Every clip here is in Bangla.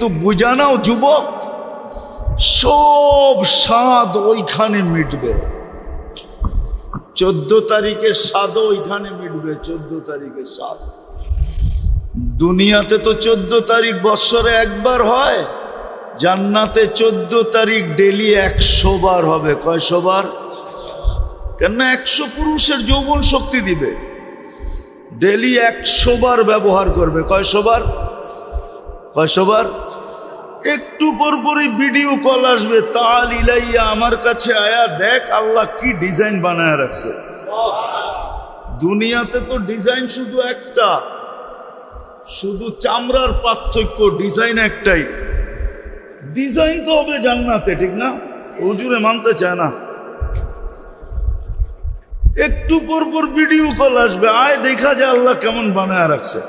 কিন্তু বুঝা নাও যুবক, সব স্বাদ ওইখানে মিটবে। 14 তারিখের স্বাদ ওইখানে মিটবে। 14 তারিখের স্বাদ দুনিয়াতে তো 14 তারিখ বছরে একবার হয়, জান্নাতে 14 তারিখ ডেলি 100 বার হবে। কয়শো বার? কেন 100 পুরুষের যৌবন শক্তি দিবে, ডেলি 100 বার ব্যবহার করবে। কয়শো বার? কয়শো বার? একটু পর পরই ভিডিও কল আসবে, তাল ইলাইয়া, আমার কাছে আয়া দেখ আল্লাহ কি ডিজাইন বানায় রাখছে। দুনিয়াতে তো ডিজাইন শুধু একটা, শুধু চামড়ার পার্থক্য, ডিজাইন একটাই। ডিজাইন তো হবে জান্নাতে, ঠিক না? হুজুরে মানতে চায় না। একটু পর পর ভিডিও কল আসবে, আয় দেখা যায় আল্লাহ কেমন বানায় রাখছে।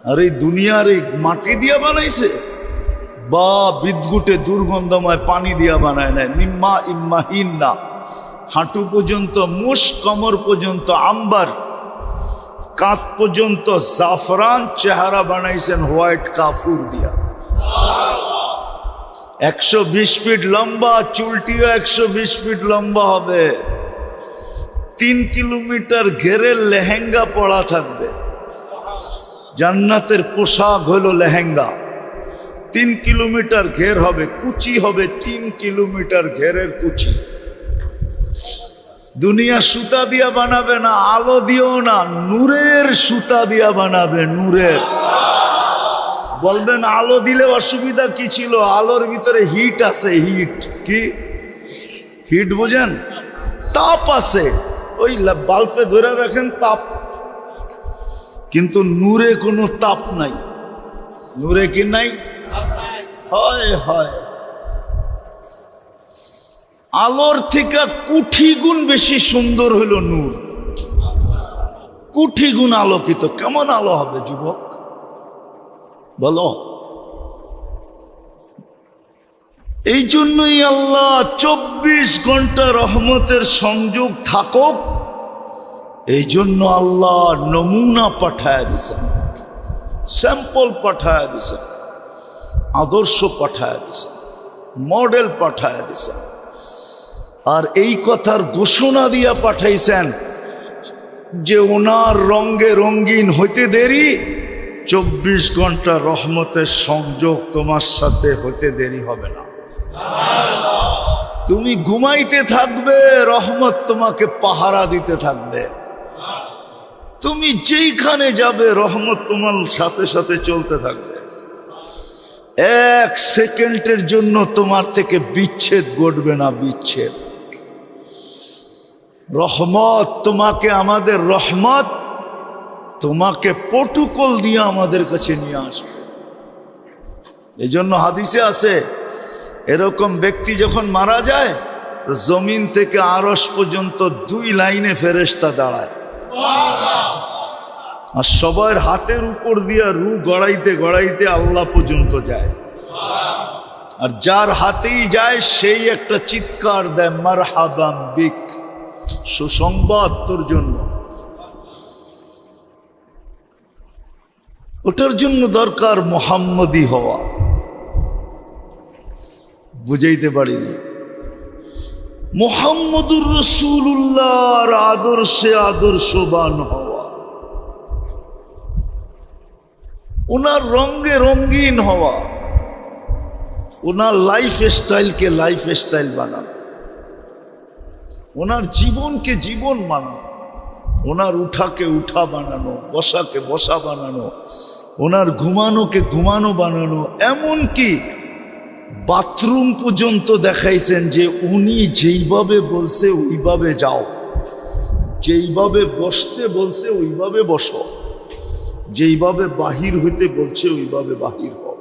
আর এই দুনিয়ার এই মাটি দিয়া বানাইছে বা বিদ্যুটে দুর্গন্ধময় পানি দিয়া বানায় নাই। নিম্মা ইম্মাহিন না, হাঁটু পর্যন্ত মুশ, কমর পর্যন্ত আম্বার, কাঁধ পর্যন্ত জাফরান, চেহারা বানাইছেন হোয়াইট কাফুর দিয়া। 120 ফিট লম্বা, চুলটিও 120 ফিট লম্বা হবে। 3 কিলোমিটার ঘেরের লেহেঙ্গা পরা থাকবে। জান্নাতের পোশাক হলো লেহেঙ্গা। 3 কিলোমিটার ঘের হবে, কুচি হবে 3 কিলোমিটার ঘেরের কুচি। দুনিয়া সুতা দিয়া বানাবে না, আলো দিও না, নূরের সুতা দিয়া বানাবে, নূরের। বলবেন আলো দিলে অসুবিধা কি ছিল? আলোর ভিতরে হিট আছে। হিট কি? হিট বোঝেন? তাপ আছে। ওই বাল্বে ধরে দেখেন তাপ, কিন্তু নূরে কোনো তাপ নাই। নূরে কি নাই? হয় হয়। আলোর থেকে কোটি গুণ বেশি সুন্দর হইল নূর, কোটি গুণ আলোকিত। কেমন আলো হবে যুবক বলো? এই জন্যই আল্লাহ 24 ঘন্টা রহমতের সংযোগ থাকুক, এই জন্য আল্লাহ নমুনা পাঠায় দিছেন, স্যাম্পল পাঠায় দিছেন, আদর্শ পাঠায় দিছেন, মডেল পাঠায় দিছেন। আর এই কথার ঘোষণা দিয়া পাঠাইছেন যে ওনার রঙে রঙিন হইতে দেরি, 24 ঘন্টা রহমতের সংযোগ তোমার সাথে হইতে দেরি হবে না। তুমি ঘুমাইতে থাকবে, রহমত তোমাকে পাহারা দিতে থাকবে। তুমি যেইখানে যাবে, রহমত তোমার সাথে সাথে চলতে থাকবে। 1 সেকেন্ডের জন্য তোমার থেকে বিচ্ছেদ ঘটবে না, বিচ্ছেদ। রহমত তোমাকে, আমাদের রহমত তোমাকে প্রটোকল দিয়ে আমাদের কাছে নিয়ে আসবে। এই জন্য হাদিসে আছে, এরকম ব্যক্তি যখন মারা যায় তো জমিন থেকে আরশ পর্যন্ত 2 লাইনে ফেরেশতা দাঁড়ায়, আর সবার হাতের উপর দিয়া রু গড়াইতে গড়াইতে আল্লাহ পর্যন্ত যায়। আর যার হাতেই যায় সেই একটা চিৎকার দেয়, মারহাবাম বিক, সুসংবাদ তোর জন্য। ওটার জন্য দরকার মুহাম্মদী হওয়া। বুঝাইতে পারিনি। মুহাম্মদুর রাসূলুল্লাহর আদর্শে আদর্শবান হওয়া, ওনার রঙে রঙিন হওয়া, ওনার লাইফ স্টাইলকে লাইফ স্টাইল বানানো, ওনার জীবনকে জীবন বানানো, ওনার উঠাকে উঠা বানানো, বসাকে বসা বানানো, ওনার ঘুমানোকে ঘুমানো বানানো। এমনকি বাথরুম পর্যন্ত দেখাইছেন যে উনি যেইভাবে বলছে ওইভাবে যাও, যেইভাবে বসতে বলছে ওইভাবে বসো, যেইভাবে বাহির হইতে বলছে ওইভাবে বাহির হও।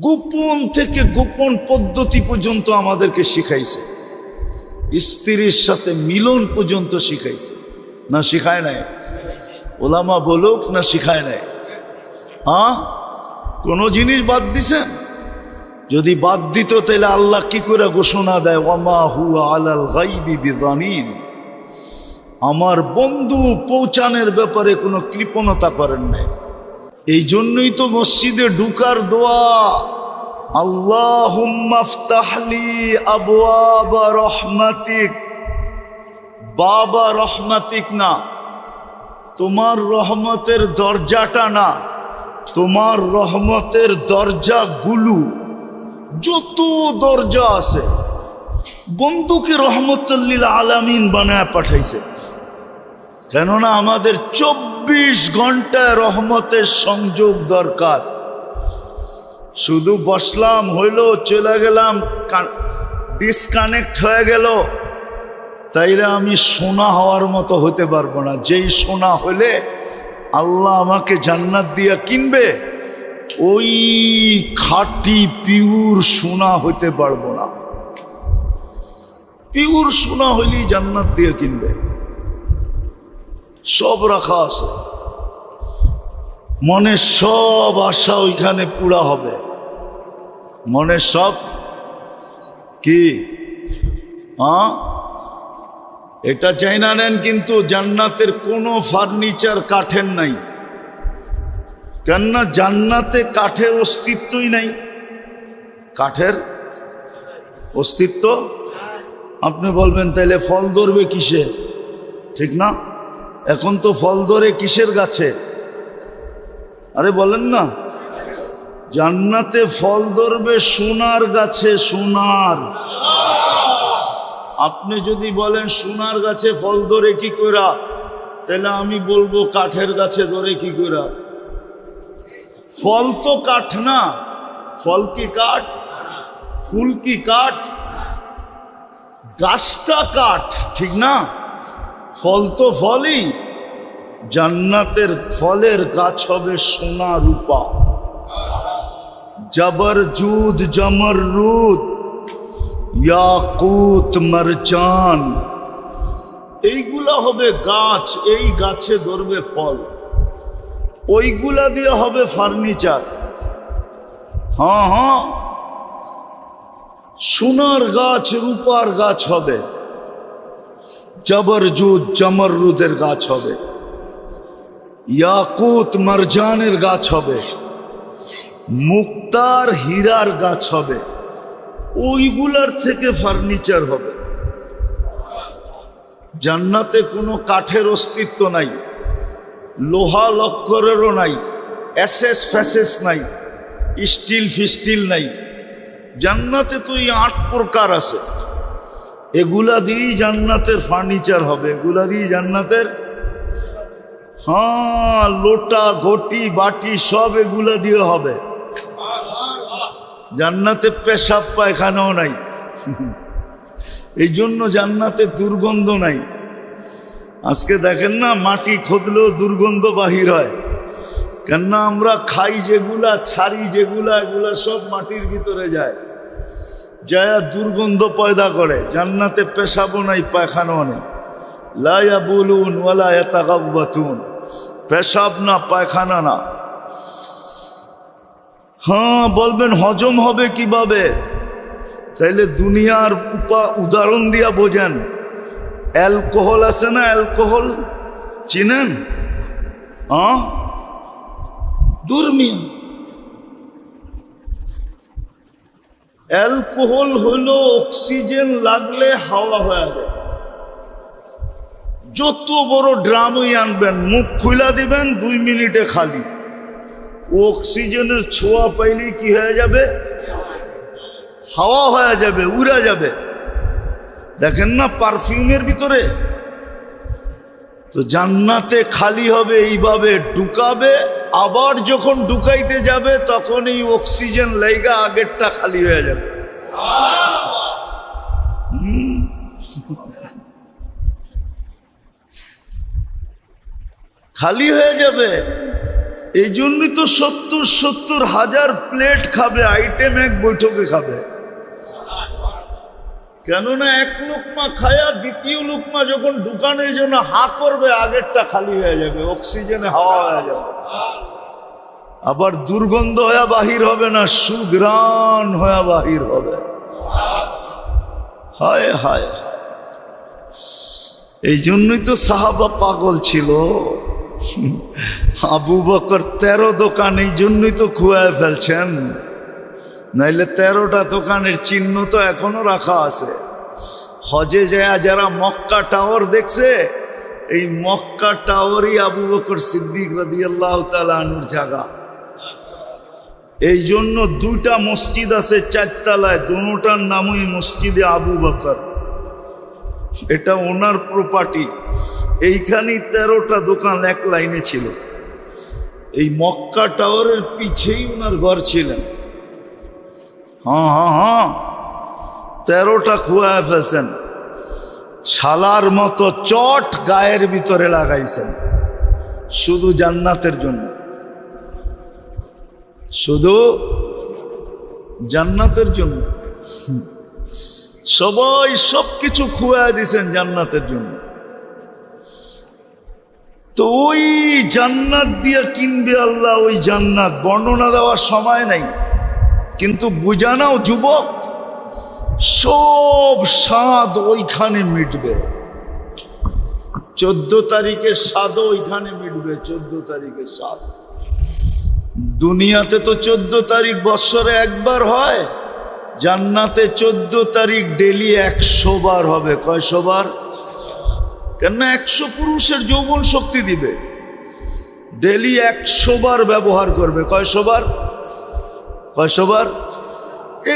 গোপন থেকে গোপন পদ্ধতি পর্যন্ত আমাদেরকে শিখাইছে, স্ত্রীর সাথে মিলন পর্যন্ত শিখাইছে। না শিখায় নাই? ওলামা বলুক না শিখায় নাই? হ্যাঁ, কোনো জিনিস বাদ দিছেন? যদি বাদ দিত তাহলে আল্লাহ কি করে ঘোষণা দেয়, ওয়ামা হুয়া আলাল গায়বি বিযানিন, আমার বন্ধু পৌঁছানোর ব্যাপারে কোনো কৃপণতা করেন নাই। এই জন্যই তো মসজিদে ঢুকার দোয়া, আল্লাহুম্মা ফতাহলি আবওয়াবা রহমাতিক, বাবা রহমাতিক না, তোমার রহমতের দরজাটা না, তোমার রহমতের দরজাগুলো, যত দরজা আছে বন্ধুকে রহমতুল্লিল আলামিন বানায় পাঠাইছে। কেননা আমাদের 24 ঘন্টায় রহমতের সংযোগ দরকার। শুধু বসলাম, হইলো, চলে গেলাম, ডিসকানেক্ট হয়ে গেল, তাইলে আমি সোনা হওয়ার মতো হতে পারবো না। যেই সোনা হলে আল্লাহ আমাকে জান্নাত দিয়া কিনবে, ওই খাঁটি পিওর সোনা হইতে পারবো না। পিওর সোনা হইলেই জান্নাত দিয়ে কিনবে। সব রাখা আছে, মনের সব আশা ওইখানে পুরা হবে। মনের সব কি এটা চাই না নেন, কিন্তু জান্নাতের কোনো ফার্নিচার কাঠের নাই। কেননা জান্নাতে কাঠের অস্তিত্বই নাই। কাঠের অস্তিত্ব, আপনি বলবেন তাইলে ফল ধরবে কিসে? ঠিক না? এখন তো ফল ধরে কিসের গাছে? আরে বলেন না, জান্নাতে ফল ধরবে সোনার গাছে। সোনার, আপনি যদি বলেন সোনার গাছে ফল ধরে কি কইরা, তাহলে আমি বলবো কাঠের গাছে ধরে কি কইরা। ফল তো কাঠ না, ফল কি কাঠ? ফুল কি কাঠ? গাছটা কাঠ, ঠিক না? ফল তো ফলই। জান্নাতের ফলের গাছ হবে সোনা রূপা, জবরজুদ জমরুদ ইয়াকুত মারজান, এইগুলা হবে গাছ। এই গাছে ধরবে ফল, ওইগুলা দিয়ে হবে ফার্নিচার। হ্যাঁ, সোনার গাছ, রূপার গাছ হবে, জবরজুদ জমরুদের গাছ হবে, ইয়াকুত মারজানের গাছ হবে, মুক্তার হীরার গাছ হবে। ওইগুলার থেকে ফার্নিচার হবে। জান্নাতে কোনো কাঠের অস্তিত্ব নাই, লোহা লক্করেরও নাই, এসএস ফ্যাসেস নাই, স্টিল ফিস্টিল নাই। জান্নাতে তো এই 8 প্রকার আছে। এগুলা দিয়েই জান্নাতের ফার্নিচার হবে, এগুলা দিয়ে জান্নাতের, হ্যাঁ, লোটা ঘটি বাটি সব এগুলা দিয়ে হবে। জান্নাতে পেশাব পায়খানাও নাই, এই জন্য জান্নাতে দুর্গন্ধ নাই। আজকে দেখেন না, মাটি খুদলেও দুর্গন্ধ বাহির হয়। কেননা আমরা খাই যেগুলা, ছাড়ি যেগুলা, এগুলা সব মাটির ভিতরে যায়, যায় দুর্গন্ধ পয়দা করে। জান্নাতে পেশাবও নাই, পায়খানাও নেই। লা ইয়াবুলুন ওয়ালা ইয়াতাগাওয়াতুন, পেশাব না, পায়খানা না। হ্যাঁ, বলবেন হজম হবে কিভাবে? তাইলে দুনিয়ার উদাহরণ দিয়া বোঝেন। অ্যালকোহল আছে না, অ্যালকোহল চিনেন? দুর্মিয়া অ্যালকোহল হলো অক্সিজেন লাগলে হাওয়া হয়ে যায়। যত বড় ড্রামই আনবেন, মুখ খুলা দিবেন, 2 মিনিটে খালি। ও অক্সিজেনের ছোঁয়া পাইলেই কি হয়ে যাবে? হাওয়া হয়ে যাবে, উড়া যাবে। দেখেন না পারফিউমের ভিতরে। তো জান্নাতে খালি হবে, এইভাবে ঢুকাবে, আবার যখন ঢুকাইতে যাবে তখন এই অক্সিজেন লাইগা আগেরটা খালি হয়ে যাবে। খালি হয়ে যাবে। এই জন্যই তো 70 হাজার প্লেট খাবে, আইটেম এক বৈঠকে খাবে। কেননা 1 লুকমা খায়া দ্বিতীয় লুকমা যখন ঢুকানোর জন্য হা করবে, আগেরটা খালি হয়ে যাবে, অক্সিজেনে হাওয়া হয়ে যাবে। আবার দুর্গন্ধ হয়ে বাহির হবে না, সুঘ্রাণ হয়ে বাহির হবে। হায় হায় হায়। এই জন্যই তো সাহাবা পাগল ছিল। আবু বকর 13 দোকান, এই জন্যই তো খুয়ায় ফেলছেন, নাইলে 13টা দোকানের চিহ্ন তো এখনো রাখা আছে। হজে যায় যারা মক্কা টাওয়ার দেখছে, এই মক্কা টাওয়ারই আবু বকর সিদ্দিক রাদিয়াল্লাহু তাআলা আনহুর জায়গা। এই জন্য 2টা মসজিদ আছে 4 তলায়, দুটোটার নামই মসজিদে আবু বকর। এটা ওনার প্রপার্টি। এইখানেই 13টা দোকান এক লাইনে ছিল। এই মক্কা টাওয়ারের পিছেই ওনার ঘর ছিলেন। হ্যাঁ 13টা খুয়ায় ফেলছেন। শালার মতো চট গায়ের ভিতরে লাগাইছেন শুধু জান্নাতের জন্য, শুধু জান্নাতের জন্য। সবাই সবকিছু খুয়ায় দিছেন জান্নাতের জন্য। তো ওই জান্নাত দিয়ে কিনবে আল্লাহ, ওই জান্নাত বর্ণনা দেওয়ার সময় নাই, কিন্তু বুঝানাও যুবক, সব স্বাদ ওইখানে মিটবে। 14 তারিখের স্বাদ ওইখানে মিটবে। 14 তারিখের স্বাদ দুনিয়াতে তো 14 তারিখ বৎসরে একবার হয়, জান্নাতে 14 তারিখ ডেলি 100 বার হবে। কয়শো বার? কেননা 100 পুরুষের যৌবন শক্তি দিবে, ডেলি 100 বার ব্যবহার করবে। কয়শো বার? কয়শো বার?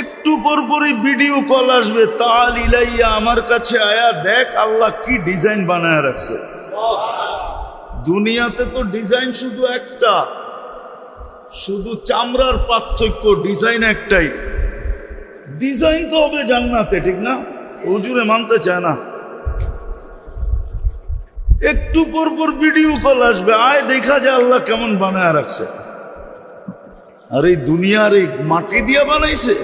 একটু পর পরই ভিডিও কল আসবে, তাল ইলাইয়া, আমার কাছে আয়া দেখ আল্লাহ কি ডিজাইন বানায় রাখছে। দুনিয়াতে তো ডিজাইন শুধু একটা, শুধু চামড়ার পার্থক্য, ডিজাইন একটাই। ডিজাইন তো হবে জান্নাতে, ঠিক না? হুজুরে মানতে চায় না। একটু পর পর ভিডিও কল আসবে, আয় দেখা যায় আল্লাহ কেমন বানায় রাখছে। আর এই দুনিয়ার এই মাটি দিয়া বানাইছে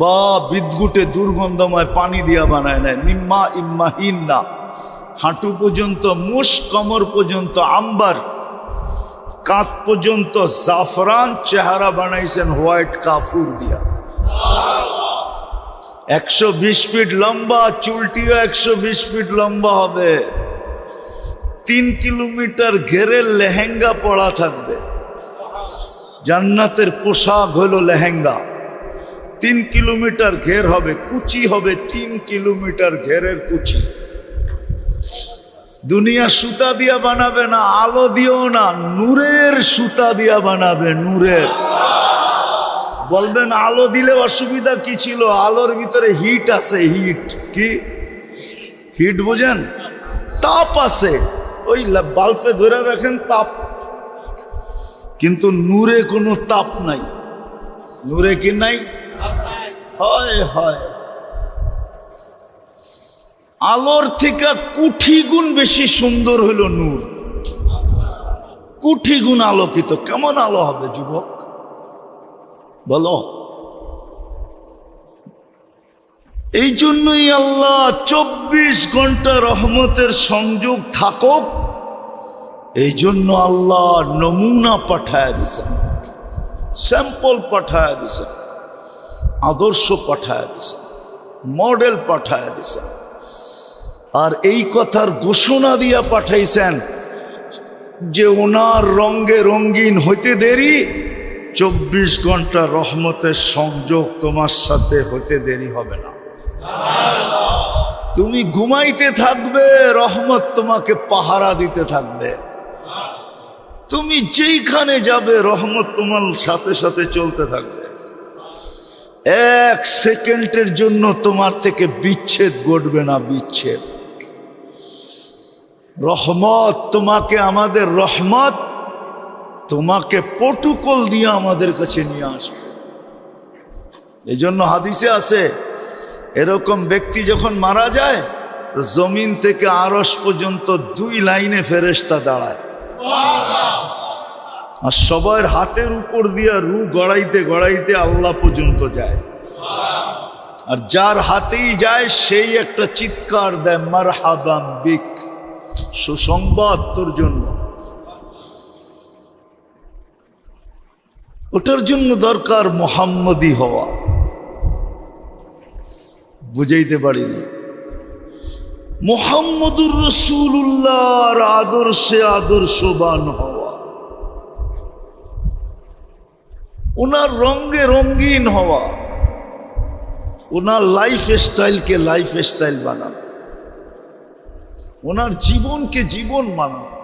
বা বিদ্যুটে দুর্গন্ধময় পানি দিয়া বানায় নাই। মিম্মা ইম্মাহিন না, হাঁটু পর্যন্ত মুশ, কমর পর্যন্ত আম্বার, কাঁধ পর্যন্ত জাফরান, চেহারা বানাইছেন হোয়াইট কাফুর দিয়া। 120 ফিট লম্বা, চুলটিও 120 ফিট লম্বা হবে। 3 কিলোমিটার ঘেরে লেহেঙ্গা পরা থাকবে। জান্নাতের পোশাক হলো লেহেঙ্গা। 3 কিলোমিটার ঘের হবে, কুচি হবে 3 কিলোমিটার ঘেরের কুচি। দুনিয়া সুতা দিয়া বানাবে না, আলো দিও না, নূরের সুতা দিয়া বানাবে, নূরের। বলবেন আলো দিলে অসুবিধা কি ছিল? আলোর ভিতরে হিট আছে। হিট কি? হিট বোঝেন? তাপ আছে। ওই বাল্বে ধরে দেখেন তাপ, কিন্তু নূরে কোনো তাপ নাই। নূরে কি নাই? হয় হয়। আলোর থেকে কোটি গুণ বেশি সুন্দর হইল নূর, কোটি গুণ আলোকিত। কেমন আলো হবে যুবক বলো? এই জন্যই আল্লাহ 24 ঘন্টা রহমতের সংযোগ থাকুক, এই জন্য আল্লাহ নমুনা পাঠায় দিছেন, স্যাম্পল পাঠায় দিছেন, আদর্শ পাঠায় দিছেন, মডেল পাঠায় দিছেন। আর এই কথার ঘোষণা দিয়া পাঠাইছেন যে ওনার রঙে রঙিন হইতে দেরি, 24 ঘন্টা রহমতের সংযোগ তোমার সাথে হতে দেরি হবে না। তুমি ঘুমাইতে থাকবে, রহমত তোমাকে পাহারা দিতে থাকবে। তুমি যেইখানে যাবে, রহমত তোমার সাথে সাথে চলতে থাকবে। 1 সেকেন্ডের জন্য তোমার থেকে বিচ্ছেদ ঘটবে না, বিচ্ছেদ। রহমত তোমাকে, আমাদের রহমত তোমাকে প্রটোকল দিয়ে আমাদের কাছে নিয়ে আসবে। এই জন্য হাদিসে আছে, এরকম ব্যক্তি যখন মারা যায় তো জমিন থেকে আরশ পর্যন্ত 2 লাইনে ফেরেশতা দাঁড়ায়, আর সবার হাতের উপর দিয়া রু গড়াইতে গড়াইতে আল্লাহ পর্যন্ত যায়। আর যার হাতেই যায় সেই একটা চিৎকার দেয়, মারহাবাম বিক, সুসংবাদ তোর জন্য। ওটার জন্য দরকার মুহাম্মদী হওয়া। বুঝাইতে পারিনি। মুহাম্মদুর রাসূলুল্লাহর আদর্শে আদর্শবান হওয়া, ওনার রঙে রঙিন হওয়া, ওনার লাইফ স্টাইলকে লাইফ স্টাইল বানানো, ওনার জীবনকে জীবন বানানো,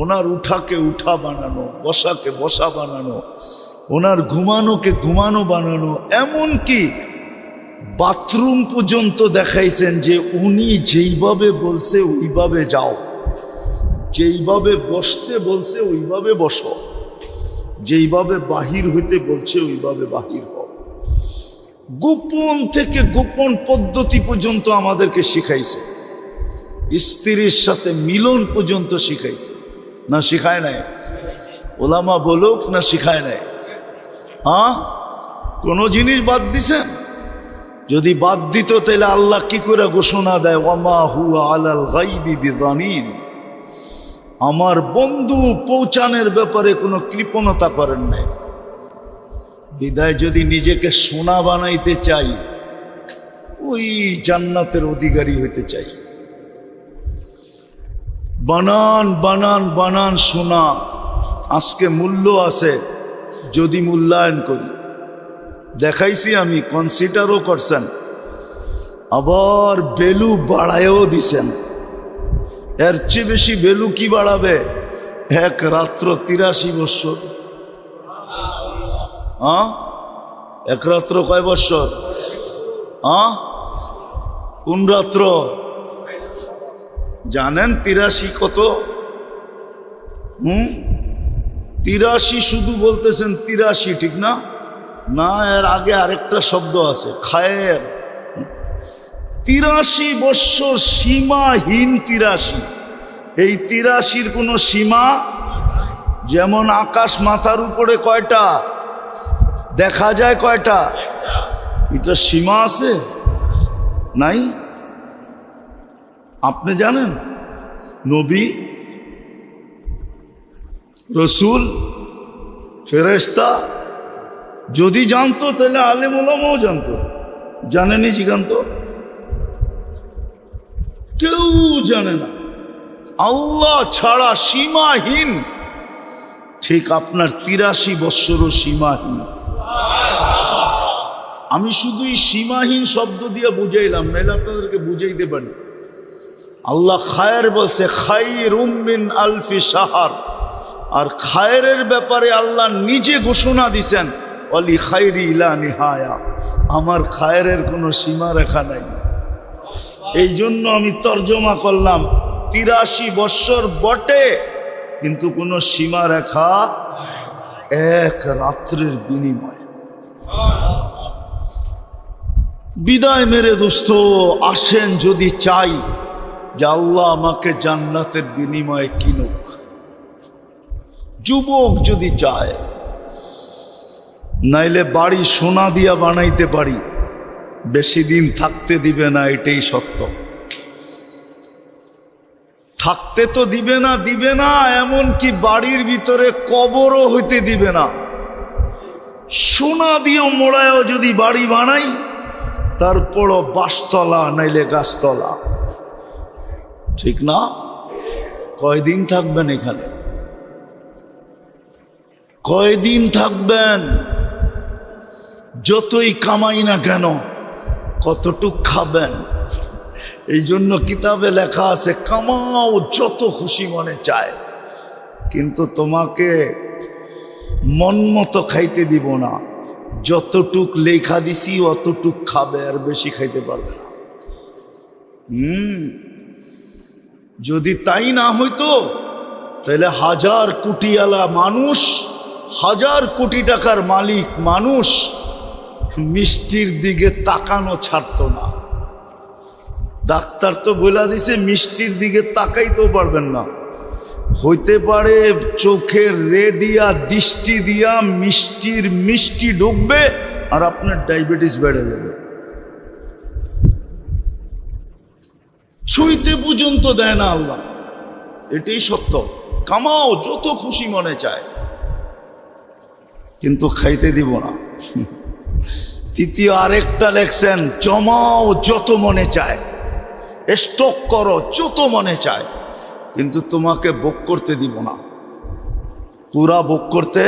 ওনার উঠাকে উঠা বানানো, বসাকে বসা বানানো, ওনার ঘুমানোকে ঘুমানো বানানো, এমনকি বাথরুম পর্যন্ত দেখাইছেন যে উনি যেইভাবে বলছে ওইভাবে যাও, যেইভাবে বসতে বলছে ওইভাবে বসো, যেইভাবে বাহির হইতে বলছে ওইভাবে বাহির হও। গোপন থেকে গোপন পদ্ধতি পর্যন্ত আমাদেরকে শিখাইছে, স্ত্রীর সাথে মিলন পর্যন্ত শিখাইছে, না শিখায় নাই? ওলামা বলুক না শিখায় নাই? হ্যাঁ, কোনো জিনিস বাদ দিছেন? যদি বাদ দিত তাহলে আল্লাহ কি করে ঘোষণা দেয়, ওয়ামা হুয়া আলাল গায়বি বিযানিন, আমার বন্ধু পৌঁছানোর ব্যাপারে কোনো কৃপণতা করেন নাই। বিদায় যদি নিজেকে সোনা বানাইতে চাই, ওই জান্নাতের অধিকারী হইতে চাই, বানান বানান বানান সোনা। আজকে মূল্য আছে যদি মূল্যায়ন করি, দেখাইছি আমি, কনসিডারও করছেন, আবার ভ্যালু বাড়ায়ও দিছেন। এর চেয়ে বেশি ভ্যালু কি বাড়াবে? এক রাত্র 83 বৎসর। হ্যাঁ, এক রাত্র কয় বৎসর? হ্যাঁ, কোন রাত্র জানেন? 83 কত? 83 শুধু বলতেছেন 83, ঠিক না? না, এর আগে আরেকটা শব্দ আছে, খায়ের। 83 বৎসর সীমাহীন 83। এই 83-র কোনো সীমা? যেমন আকাশ মাথার উপরে কয়টা দেখা যায়, কয়টা? এটা সীমা আছে নাই? আপনি জানেন? নবী, রসুল, ফেরেশতা যদি জানতো তাহলে আলেম ওলামাও জানতো। জানেনি? জিগান্ত কেউ জানে না, আল্লাহ ছাড়া সীমাহীন। ঠিক আপনার 83 বৎসরও সীমাহীন। আমি শুধু এই সীমাহীন শব্দ দিয়ে বুঝাইলাম, নাইলে আপনাদেরকে বুঝাইতে পারি। আল্লাহ খায়ের বলছে, খায়রুম মিন আলফি শাহর। আর খায়েরের ব্যাপারে আল্লাহ নিজে ঘোষণা দিছেন, ওয়ালি খায়রি লা নিহায়া, আমার খায়েরের কোনো সীমা রেখা নাই। এই জন্য আমি তর্জমা করলাম, 83 বৎসর বটে কিন্তু কোনো সীমা রেখা, এক রাত্রের বিনিময়ে। বিদায় মেরে দোস্ত, আসেন যদি চাই যে আল্লাহ আমাকে জান্নাতের বিনিময়ে কিনুক। যুবক যদি চায়, নাইলে বাড়ি সোনা দিয়া বানাইতে পারি, বেশি দিন থাকতে দিবে না, এটাই সত্য। থাকতে তো দিবে না, দিবে না, এমনকি বাড়ির ভিতরে কবরও হইতে দিবে না। সোনা দিয়ে মোড়ায়ও যদি বাড়ি বানাই, তারপরও বাসতলা নাইলে গাছতলা, ঠিক না? কয়দিন থাকবেন এখানে? কয়দিন থাকবেন? যতই কামাই না কেন, কতটুক খাবেন? এই জন্য কিতাবে লেখা আছে, কামাও যত খুশি মনে চায়, কিন্তু তোমাকে মন মতো খাইতে দিব না। যতটুক লেখা দিছি অতটুক খাবে, আর বেশি খাইতে পারবে না। যদি তাই না হইতো তাহলে 1000 কোটিওয়ালা মানুষ, 1000 কোটি টাকার মালিক মানুষ মিষ্টির দিকে তাকানো ছাড়তো না। ডাক্তার তো বলে দিছে মিষ্টির দিকে তাকাইতেও পারবেন না। হইতে পারে চোখের রে দিয়া, দৃষ্টি দিয়া মিষ্টি ঢুকবে আর আপনার ডায়াবেটিস বেড়ে যাবে। ছুঁইতে পর্যন্ত দেয় না আল্লাহ, এটাই সত্য। কামাও যত খুশি মনে চায়, কিন্তু খাইতে দিব না। তৃতীয় আরেকটা লেখছেন, জমাও যত মনে চায়, স্টক করো যত মনে চায়, কিন্তু তোমাকে ভোগ করতে দিব না, পুরা ভোগ করতে